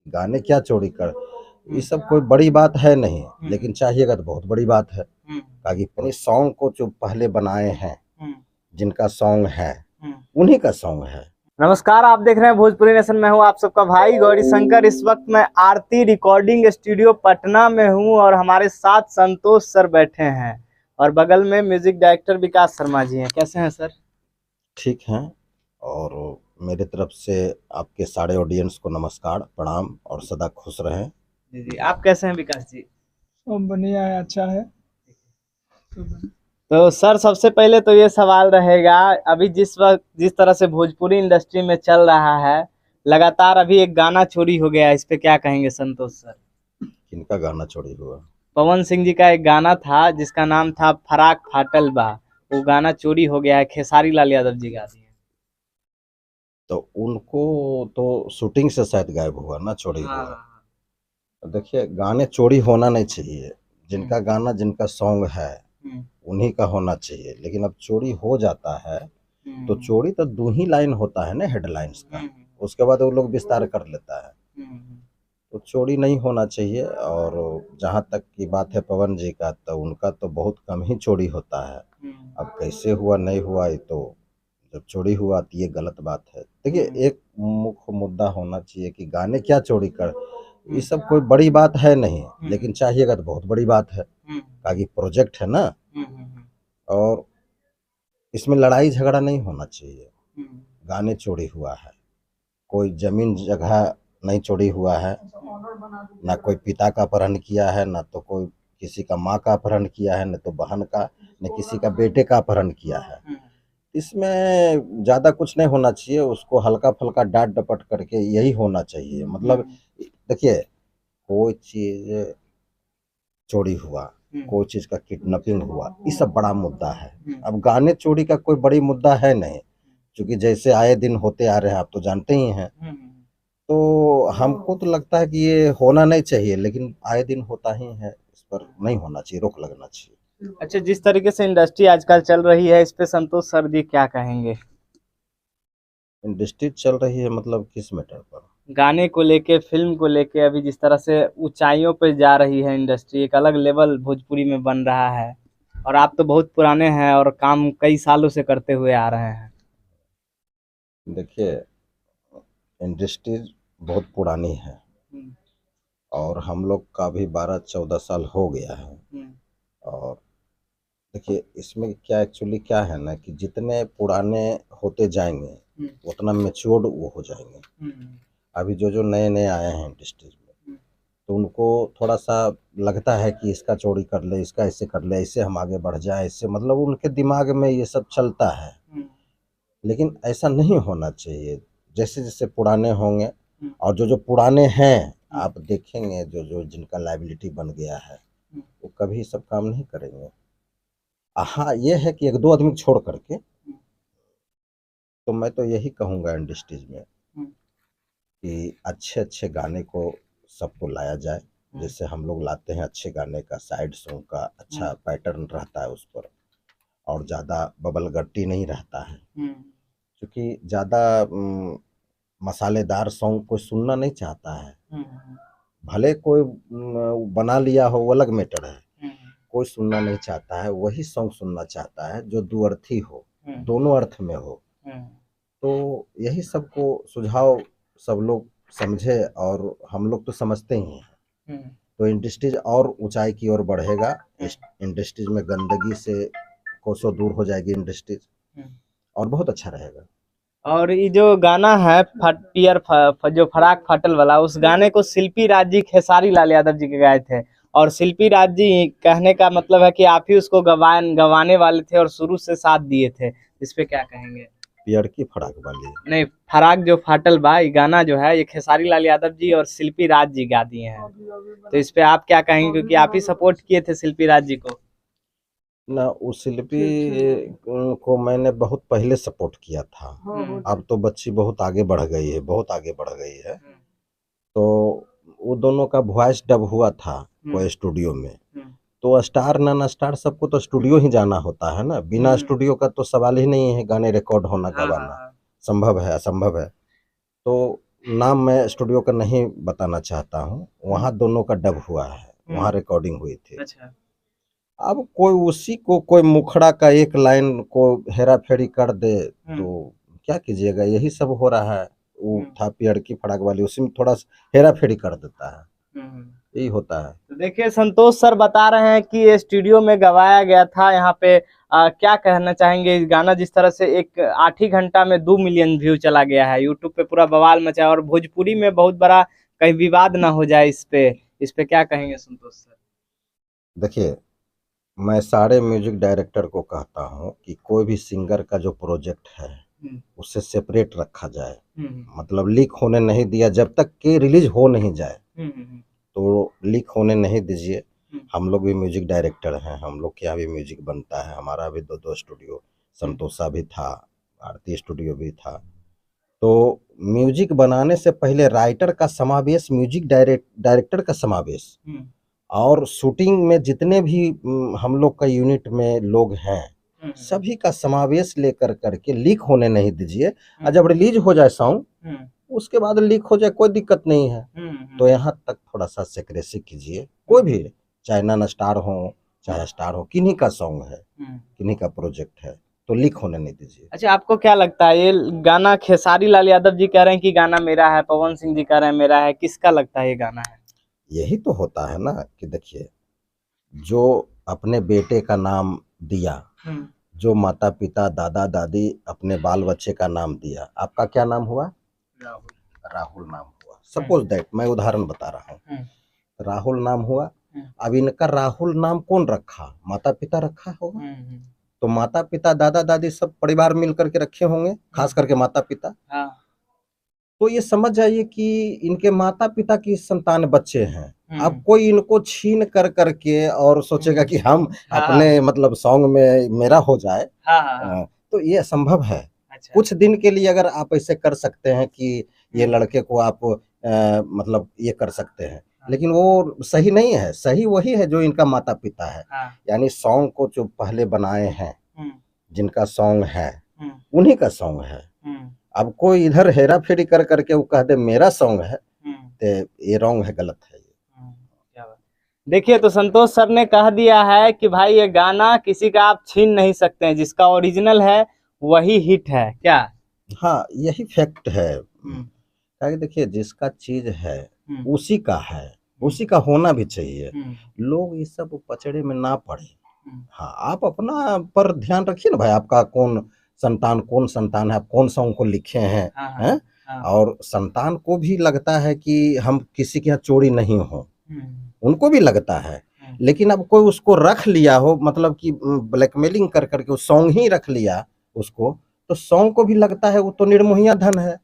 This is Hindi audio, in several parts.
गाने क्या चोरी कर, ये सब कोई बड़ी बात है नहीं, लेकिन चाहिएगा तो बहुत बड़ी बात है। ताकि सॉन्ग को जो पहले बनाए हैं, जिनका सॉन्ग है, उन्हीं का सॉन्ग है। नमस्कार, आप देख रहे हैं भोजपुरी नेशन। मैं हूं आप सबका भाई गौरी शंकर। इस वक्त मैं आरती रिकॉर्डिंग स्टूडियो पटना में हूं और हमारे साथ संतोष सर बैठे हैं और बगल में म्यूजिक डायरेक्टर विकास शर्मा जी हैं। कैसे हैं सर? ठीक हैं। और मेरे तरफ से आपके सारे ऑडियंस को नमस्कार, प्रणाम और सदा खुश रहें। जी जी, आप कैसे हैं विकास जी? सब बढ़िया है, अच्छा है। तो सर, सबसे पहले तो ये सवाल रहेगा, अभी जिस वक्त जिस तरह से भोजपुरी इंडस्ट्री में चल रहा है, लगातार अभी एक गाना चोरी हो गया है, इस पे क्या कहेंगे संतोष सर? किनका गाना चोरी हुआ? पवन सिंह जी का एक गाना था जिसका नाम था फराक फाटल बा। वो गाना चोरी हो गया है, खेसारी लाल यादव जी गा दिए। तो उनको तो शूटिंग से शायद गायब हुआ ना, चोरी हुआ। देखिए, गाने चोरी होना नहीं चाहिए। जिनका गाना, जिनका सॉन्ग है, उन्हीं का होना चाहिए। लेकिन अब चोरी हो जाता है तो चोरी तो 2 ही लाइन होता है ना, हेडलाइंस का। उसके बाद वो लोग विस्तार कर लेता है। तो चोरी नहीं होना चाहिए। और जहाँ तक की बात है पवन जी का, तो उनका तो बहुत कम ही चोरी होता है। अब कैसे हुआ नहीं हुआ, ये तो जब चोरी हुआ तो ये गलत बात है। देखिए, एक मुख्य मुद्दा होना चाहिए कि गाने क्या चोरी कर, ये सब कोई बड़ी बात है नहीं, लेकिन चाहिएगा तो बहुत बड़ी बात है। ताकि प्रोजेक्ट है ना, और इसमें लड़ाई झगड़ा नहीं होना चाहिए। गाने चोरी हुआ है, कोई जमीन जगह नहीं चोरी हुआ है, ना कोई पिता का अपहरण किया है, ना तो कोई किसी का माँ का अपहरण किया है, न तो बहन का, न किसी का बेटे का अपहरण किया है। इसमें ज़्यादा कुछ नहीं होना चाहिए, उसको हल्का फुल्का डांट डपट करके यही होना चाहिए। मतलब देखिए, कोई चीज़ चोरी हुआ, कोई चीज़ का किडनैपिंग हुआ, ये सब बड़ा मुद्दा है। अब गाने चोरी का कोई बड़ी मुद्दा है नहीं, क्योंकि जैसे आए दिन होते आ रहे हैं, आप तो जानते ही हैं। तो हमको तो लगता है कि ये होना नहीं चाहिए, लेकिन आए दिन होता ही है। इस पर नहीं होना चाहिए, रोक लगना चाहिए। अच्छा, जिस तरीके से इंडस्ट्री आजकल चल रही है, इस पे संतोष सर जी क्या कहेंगे? इंडस्ट्री चल रही है मतलब किस मैटर पर? गाने को लेके, फिल्म को लेके, अभी जिस तरह से ऊंचाइयों पे जा रही है इंडस्ट्री, एक अलग लेवल भोजपुरी में बन रहा है। और आप तो बहुत पुराने हैं और काम कई सालों से करते हुए आ रहे हैं। देखिए, इंडस्ट्री बहुत पुरानी है और हम लोग का भी 12-14 साल हो गया है। और देखिए, इसमें क्या एक्चुअली क्या है ना, कि जितने पुराने होते जाएंगे उतना मैच्योर्ड वो हो जाएंगे। अभी जो जो नए नए आए हैं इंडस्ट्रीज में, तो उनको थोड़ा सा लगता है कि इसका चोरी कर ले, इसका ऐसे कर ले, ऐसे हम आगे बढ़ जाए, इससे मतलब उनके दिमाग में ये सब चलता है। लेकिन ऐसा नहीं होना चाहिए। जैसे जैसे पुराने होंगे, और जो जो पुराने हैं, आप देखेंगे जो जो जिनका लायबिलिटी बन गया है, वो कभी सब काम नहीं करेंगे। हाँ, ये है कि 1-2 आदमी छोड़ करके, तो मैं तो यही कहूँगा इंडस्ट्रीज में कि अच्छे अच्छे गाने को सबको लाया जाए। जैसे हम लोग लाते हैं अच्छे गाने का, साइड सॉन्ग का अच्छा पैटर्न रहता है उस पर, और ज़्यादा बबल गट्टी नहीं रहता है। क्योंकि ज़्यादा मसालेदार सॉन्ग कोई सुनना नहीं चाहता है। भले कोई बना लिया हो, वो अलग मैटर है। कोई सुनना नहीं चाहता है, वही सॉन्ग सुनना चाहता है जो दुअर्थी हो, दोनों अर्थ में हो। तो यही सबको सुझाव सब लोग समझे, और हम लोग तो समझते ही हैं। तो इंडस्ट्रीज और ऊंचाई की ओर बढ़ेगा। इंडस्ट्रीज में गंदगी से कोसों दूर हो जाएगी इंडस्ट्रीज, और बहुत अच्छा रहेगा। और ये जो गाना है जो फराक फाटल वाला, उस गाने को शिल्पी राज जी खेसारी लाल यादव जी के गाए थे। और शिल्पी राज जी, कहने का मतलब है कि आप ही उसको गवाने वाले थे और शुरू से साथ दिए थे। इस पे क्या कहेंगे? पियर की फराक वाली नहीं, फराक जो फाटल बा, ये गाना जो है, ये खेसारी लाल यादव जी और शिल्पी राज जी गा दिए हैं। तो इस पे आप क्या कहेंगे, क्योंकि आप ही सपोर्ट किए थे शिल्पी राज जी को? ना, उस शिल्पी को मैंने बहुत पहले सपोर्ट किया था। अब तो बच्ची बहुत आगे बढ़ गई है, बहुत आगे बढ़ गई है। तो वो दोनों का वॉइस डब हुआ था कोई स्टूडियो में। तो स्टार नॉन स्टार सबको तो स्टूडियो ही जाना होता है ना, बिना स्टूडियो का तो सवाल ही नहीं है गाने रिकॉर्ड होना, गवाना संभव है असंभव है। तो नाम मैं स्टूडियो का नहीं बताना चाहता हूँ, वहाँ दोनों का डब हुआ है, वहाँ रिकॉर्डिंग हुई थी। अच्छा। अब कोई उसी को कोई मुखड़ा का एक लाइन को हेरा फेरी कर दे तो क्या कीजिएगा, यही सब हो रहा है। वो था पियड़की फड़ाक वाली, उसी में थोड़ा हेरा फेरी कर देता है, यही होता है। तो देखिए संतोष सर बता रहे हैं कि ये स्टूडियो में गवाया गया था। यहाँ पे क्या कहना चाहेंगे, इस गाना जिस तरह से एक 8 ही घंटा में 2 मिलियन व्यू चला गया है, यूट्यूब पे पूरा बवाल मचा, और भोजपुरी में बहुत बड़ा कहीं विवाद ना हो जाए इस पे क्या कहेंगे संतोष सर? देखिए, मैं सारे म्यूजिक डायरेक्टर को कहता हूँ कि कोई भी सिंगर का जो प्रोजेक्ट है उससे सेपरेट रखा जाए, मतलब लीक होने नहीं दिया, जब तक कि रिलीज हो नहीं जाए तो लीक होने नहीं दीजिए। हम लोग भी म्यूजिक डायरेक्टर हैं, हम लोग के यहाँ भी म्यूजिक बनता है, हमारा भी 2 स्टूडियो, संतोषा भी था, आरती स्टूडियो भी था। तो म्यूजिक बनाने से पहले राइटर का समावेश, म्यूजिक डायरेक्टर का समावेश, और शूटिंग में जितने भी हम लोग का यूनिट में लोग हैं सभी का समावेश लेकर करके लीक होने नहीं दीजिए। और जब रिलीज हो जाए सॉन्ग उसके बाद लीक हो जाए कोई दिक्कत नहीं है। तो यहाँ तक थोड़ा सा सेक्रेसी कीजिए, कोई भी चाहे नॉन स्टार हो चाहे स्टार हो, किन्हीं का सॉन्ग है, किन्हीं का प्रोजेक्ट है, तो लीक होने नहीं दीजिए। अच्छा, आपको क्या लगता है ये गाना खेसारी लाल यादव जी कह रहे हैं कि गाना मेरा है, पवन सिंह जी कह रहे हैं मेरा है, किसका लगता है ये गाना है? यही तो होता है ना कि देखिए, जो अपने बेटे का नाम दिया, जो माता पिता दादा दादी अपने बाल बच्चे का नाम दिया, आपका क्या नाम हुआ? राहुल नाम हुआ। सपोज दैट, मैं उदाहरण बता रहा हूँ, राहुल नाम हुआ। अब इनका राहुल नाम कौन रखा? माता पिता रखा होगा। तो माता पिता दादा दादी सब परिवार मिल करके रखे होंगे, खास करके माता पिता। तो ये समझ जाइए कि इनके माता पिता की संतान बच्चे हैं। अब कोई इनको छीन कर करके और सोचेगा कि हम अपने मतलब सॉन्ग में मेरा हो जाए, तो ये असंभव है। अच्छा। कुछ दिन के लिए अगर आप ऐसे कर सकते हैं कि ये लड़के को आप मतलब ये कर सकते हैं, लेकिन वो सही नहीं है। सही वही है जो इनका माता पिता है, यानी सॉन्ग को जो पहले बनाए हैं, जिनका सॉन्ग है उन्हीं का सॉन्ग है। अब कोई इधर हेरा फेरी कर करके वो कह दे मेरा सॉन्ग है, तो ये रॉन्ग है, गलत है। देखिए, तो संतोष सर ने कह दिया है कि भाई ये गाना किसी का आप छीन नहीं सकते हैं, जिसका ओरिजिनल है वही हिट है क्या? हाँ, यही फैक्ट है। देखिए, जिसका चीज है उसी का है, उसी का होना भी चाहिए। लोग इस सब पचड़े में ना पड़े। हाँ, आप अपना पर ध्यान रखिए ना भाई, आपका कौन संतान है, आप कौन सॉन्ग को लिखे हैं, हैं? और संतान को भी लगता है कि हम किसी के यहाँ चोरी नहीं हो, उनको भी लगता है। लेकिन अब कोई उसको रख लिया हो, मतलब कि ब्लैकमेलिंग कर करके उस सॉन्ग ही रख लिया उसको, तो सॉन्ग को भी लगता है वो तो निर्मोहिया धन है,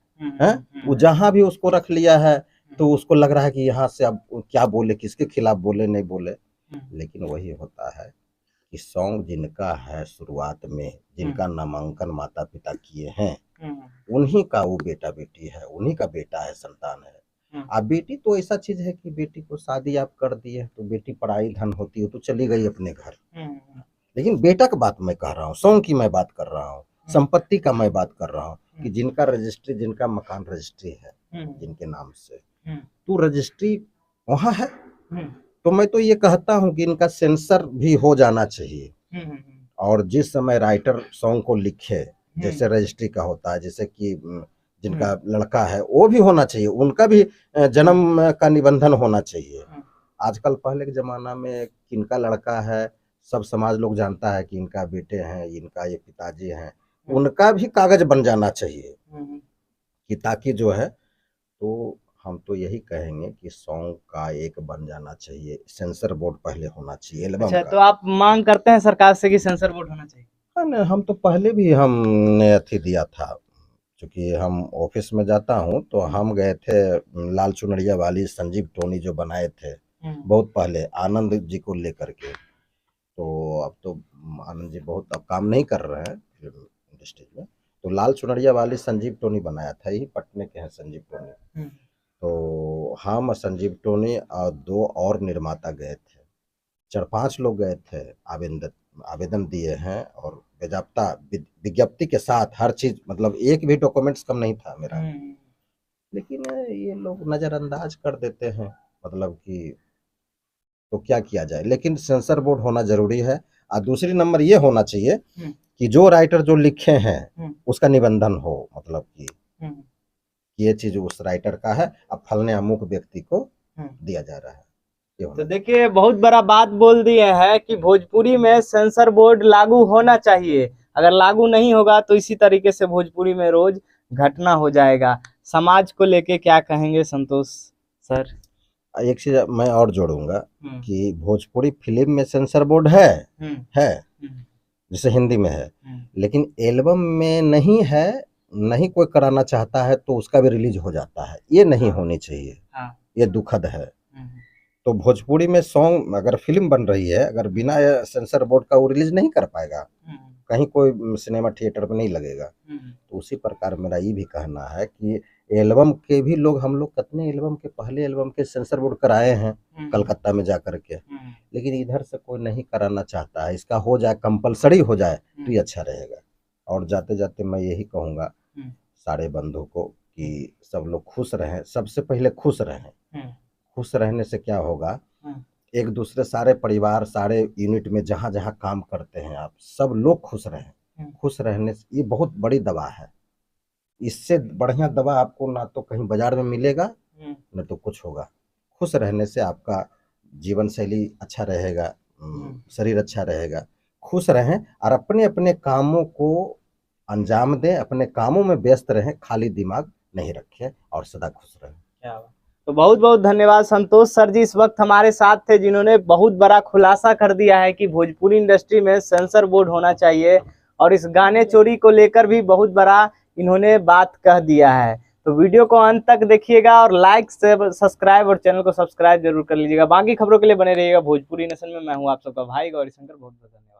वो जहां भी उसको रख लिया है तो उसको लग रहा है कि यहाँ से अब क्या बोले, किसके खिलाफ बोले, नहीं बोले। लेकिन वही होता है कि सॉन्ग जिनका है शुरुआत में, जिनका नामांकन माता पिता किए हैं, उन्हीं का वो बेटा बेटी है, उन्हीं का बेटा है, संतान है। अब बेटी तो ऐसा चीज है कि बेटी को शादी आप कर दिए तो बेटी पढ़ाई धन होती है तो चली गई अपने घर, लेकिन बेटा का बात मैं कह रहा हूँ, सॉन्ग की मैं बात कर रहा हूँ, संपत्ति का मैं बात कर रहा हूँ कि जिनका रजिस्ट्री, जिनका मकान रजिस्ट्री है जिनके नाम से, तो रजिस्ट्री वहाँ है। तो मैं तो ये कहता हूँ कि इनका सेंसर भी हो जाना चाहिए, और जिस समय राइटर सॉन्ग को लिखे, जैसे रजिस्ट्री का होता है, जैसे कि जिनका लड़का है वो भी होना चाहिए, उनका भी जन्म का निबंधन होना चाहिए। आजकल पहले के जमाना में किनका लड़का है सब समाज लोग जानता है कि इनका बेटे हैं, इनका ये पिताजी हैं, उनका भी कागज बन जाना चाहिए कि ताकि जो है, तो हम तो यही कहेंगे कि सॉन्ग का एक बन जाना चाहिए, सेंसर बोर्ड पहले होना चाहिए एल्बम अच्छा, का। तो आप मांग करते हैं सरकार से कि सेंसर बोर्ड होना चाहिए? हाँ, हम तो पहले भी हमने अथी दिया था, क्योंकि हम ऑफिस में जाता हूँ तो हम गए थे लाल चुनरिया वाली संजीव टोनी जो बनाए थे बहुत पहले आनंद जी को लेकर के। तो अब तो आनंद जी बहुत अब काम नहीं कर रहे हैं फिल्म इंडस्ट्री में, तो लाल चुनरिया वाली संजीव टोनी बनाया था, यही पटने के हैं संजीव टोनी। तो हम संजीव टोनी और 2 और निर्माता गए थे, 4-5 लोग गए थे, आवेदन दिए हैं, और बेजाब्ता विज्ञप्ति के साथ हर चीज, मतलब एक भी डॉक्यूमेंट्स कम नहीं था मेरा। लेकिन ये लोग नज़रअंदाज कर देते हैं, मतलब कि तो क्या किया जाए, लेकिन सेंसर बोर्ड होना जरूरी है। और दूसरी नंबर ये होना चाहिए कि जो राइटर जो लिखे हैं उसका निबंधन हो, मतलब कि ये चीज उस राइटर का है, अब फलने अमुक व्यक्ति को दिया जा रहा है। तो देखिए बहुत बड़ा बात बोल दिए हैं कि भोजपुरी में सेंसर बोर्ड लागू होना चाहिए। अगर लागू नहीं होगा तो इसी तरीके से भोजपुरी में रोज घटना हो जाएगा। समाज को लेके क्या कहेंगे संतोष सर? एक चीज मैं और जोड़ूंगा कि भोजपुरी फिल्म में सेंसर बोर्ड है जैसे हिंदी में है, लेकिन एल्बम में नहीं है। नहीं कोई कराना चाहता है तो उसका भी रिलीज हो जाता है, ये नहीं होनी चाहिए, ये दुखद है। तो भोजपुरी में सॉन्ग अगर फिल्म बन रही है, अगर बिना सेंसर बोर्ड का वो रिलीज नहीं कर पाएगा, कहीं कोई सिनेमा थिएटर में नहीं लगेगा। तो उसी प्रकार मेरा ये भी कहना है कि एल्बम के भी लोग, हम लोग कितने एल्बम के, पहले एल्बम के सेंसर बोर्ड कराए हैं कलकत्ता में जाकर के, लेकिन इधर से कोई नहीं कराना चाहता है। इसका हो जाए, कंपलसरी हो जाए तो ये अच्छा रहेगा। और जाते जाते मैं यही कहूँगा सारे बंधु को कि सब लोग खुश रहें, सबसे पहले खुश रहें। खुश रहने से क्या होगा, एक दूसरे, सारे परिवार, सारे यूनिट में जहाँ जहाँ काम करते हैं आप, सब लोग खुश रहें। खुश रहने से ये बहुत बड़ी दवा है। इससे बढ़िया दवा आपको ना तो कहीं बाजार में मिलेगा, न तो कुछ होगा। खुश रहने से आपका जीवन शैली अच्छा रहेगा, शरीर अच्छा रहेगा। खुश रहें और अपने अपने कामों को अंजाम दें, अपने कामों में व्यस्त रहें, खाली दिमाग नहीं रखें और सदा खुश रहें। तो बहुत बहुत धन्यवाद संतोष सर जी, इस वक्त हमारे साथ थे, जिन्होंने बहुत बड़ा खुलासा कर दिया है कि भोजपुरी इंडस्ट्री में सेंसर बोर्ड होना चाहिए और इस गाने चोरी को लेकर भी बहुत बड़ा इन्होंने बात कह दिया है। तो वीडियो को अंत तक देखिएगा और लाइक से सब्सक्राइब और चैनल को सब्सक्राइब जरूर कर लीजिएगा। बाकी खबरों के लिए बने रहिएगा भोजपुरी नेशन में। मैं हूं आप सबका भाई गौरी शंकर। बहुत बहुत धन्यवाद।